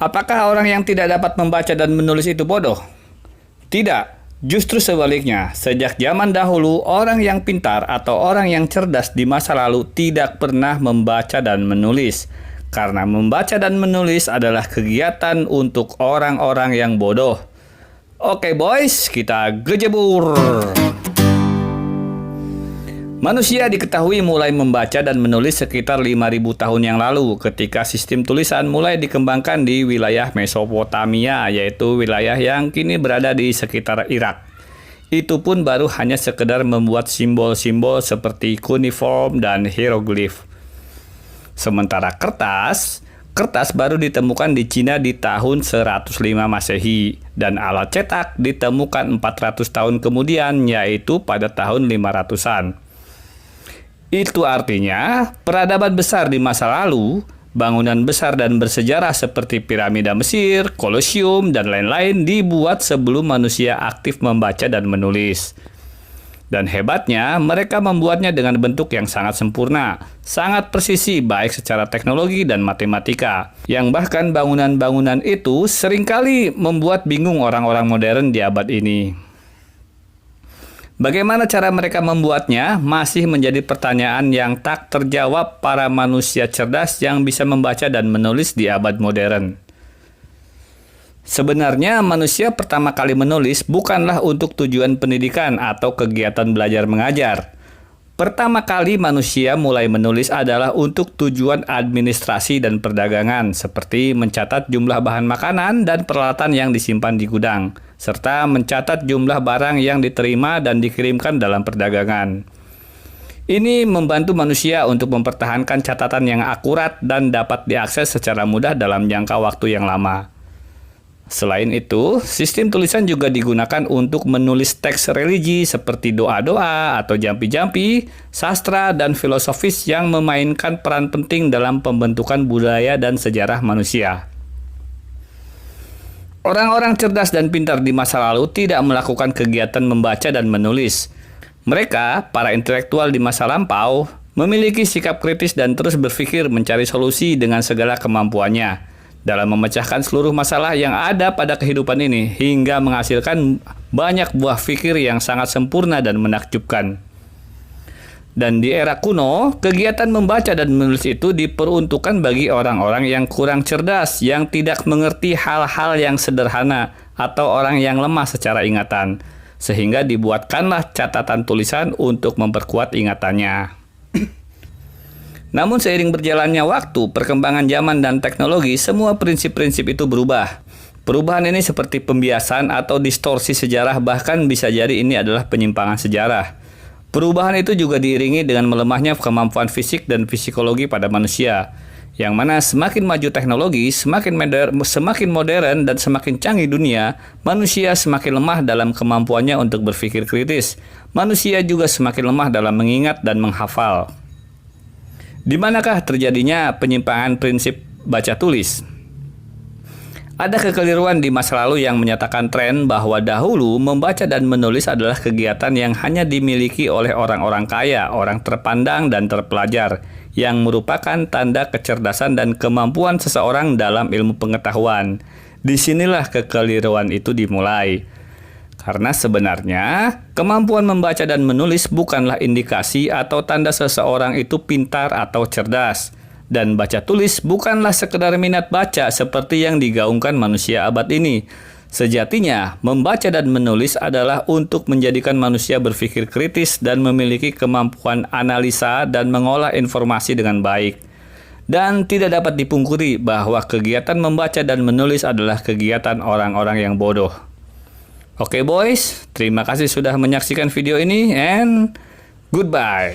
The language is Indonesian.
Apakah orang yang tidak dapat membaca dan menulis itu bodoh? Tidak, justru sebaliknya. Sejak zaman dahulu, orang yang pintar atau orang yang cerdas di masa lalu tidak pernah membaca dan menulis. Karena membaca dan menulis adalah kegiatan untuk orang-orang yang bodoh. Oke boys, kita gejebur. Manusia diketahui mulai membaca dan menulis sekitar 5.000 tahun yang lalu ketika sistem tulisan mulai dikembangkan di wilayah Mesopotamia, yaitu wilayah yang kini berada di sekitar Irak. Itu pun baru hanya sekedar membuat simbol-simbol seperti kuniform dan hieroglif. Sementara kertas baru ditemukan di Cina di tahun 105 Masehi dan alat cetak ditemukan 400 tahun kemudian, yaitu pada tahun 500-an. Itu artinya, peradaban besar di masa lalu, bangunan besar dan bersejarah seperti piramida Mesir, Kolosium, dan lain-lain dibuat sebelum manusia aktif membaca dan menulis. Dan hebatnya, mereka membuatnya dengan bentuk yang sangat sempurna, sangat presisi baik secara teknologi dan matematika, yang bahkan bangunan-bangunan itu seringkali membuat bingung orang-orang modern di abad ini. Bagaimana cara mereka membuatnya masih menjadi pertanyaan yang tak terjawab para manusia cerdas yang bisa membaca dan menulis di abad modern. Sebenarnya manusia pertama kali menulis bukanlah untuk tujuan pendidikan atau kegiatan belajar mengajar. Pertama kali manusia mulai menulis adalah untuk tujuan administrasi dan perdagangan, seperti mencatat jumlah bahan makanan dan peralatan yang disimpan di gudang, serta mencatat jumlah barang yang diterima dan dikirimkan dalam perdagangan. Ini membantu manusia untuk mempertahankan catatan yang akurat dan dapat diakses secara mudah dalam jangka waktu yang lama. Selain itu, sistem tulisan juga digunakan untuk menulis teks religi seperti doa-doa atau jampi-jampi, sastra, dan filosofis yang memainkan peran penting dalam pembentukan budaya dan sejarah manusia. Orang-orang cerdas dan pintar di masa lalu tidak melakukan kegiatan membaca dan menulis. Mereka, para intelektual di masa lampau, memiliki sikap kritis dan terus berpikir mencari solusi dengan segala kemampuannya dalam memecahkan seluruh masalah yang ada pada kehidupan ini hingga menghasilkan banyak buah pikir yang sangat sempurna dan menakjubkan. Dan di era kuno, kegiatan membaca dan menulis itu diperuntukkan bagi orang-orang yang kurang cerdas, yang tidak mengerti hal-hal yang sederhana, atau orang yang lemah secara ingatan, sehingga dibuatkanlah catatan tulisan untuk memperkuat ingatannya. Namun seiring berjalannya waktu, perkembangan zaman dan teknologi, semua prinsip-prinsip itu berubah. Perubahan ini seperti pembiasan atau distorsi sejarah, bahkan bisa jadi ini adalah penyimpangan sejarah. Perubahan itu juga diiringi dengan melemahnya kemampuan fisik dan psikologi pada manusia, yang mana semakin maju teknologi, semakin modern dan semakin canggih dunia, manusia semakin lemah dalam kemampuannya untuk berpikir kritis. Manusia juga semakin lemah dalam mengingat dan menghafal. Di manakah terjadinya penyimpangan prinsip baca tulis? Ada kekeliruan di masa lalu yang menyatakan tren bahwa dahulu membaca dan menulis adalah kegiatan yang hanya dimiliki oleh orang-orang kaya, orang terpandang dan terpelajar, yang merupakan tanda kecerdasan dan kemampuan seseorang dalam ilmu pengetahuan. Disinilah kekeliruan itu dimulai. Karena sebenarnya, kemampuan membaca dan menulis bukanlah indikasi atau tanda seseorang itu pintar atau cerdas. Dan baca tulis bukanlah sekedar minat baca seperti yang digaungkan manusia abad ini. Sejatinya, membaca dan menulis adalah untuk menjadikan manusia berpikir kritis dan memiliki kemampuan analisa dan mengolah informasi dengan baik. Dan tidak dapat dipungkiri bahwa kegiatan membaca dan menulis adalah kegiatan orang-orang yang bodoh. Oke boys, terima kasih sudah menyaksikan video ini and goodbye.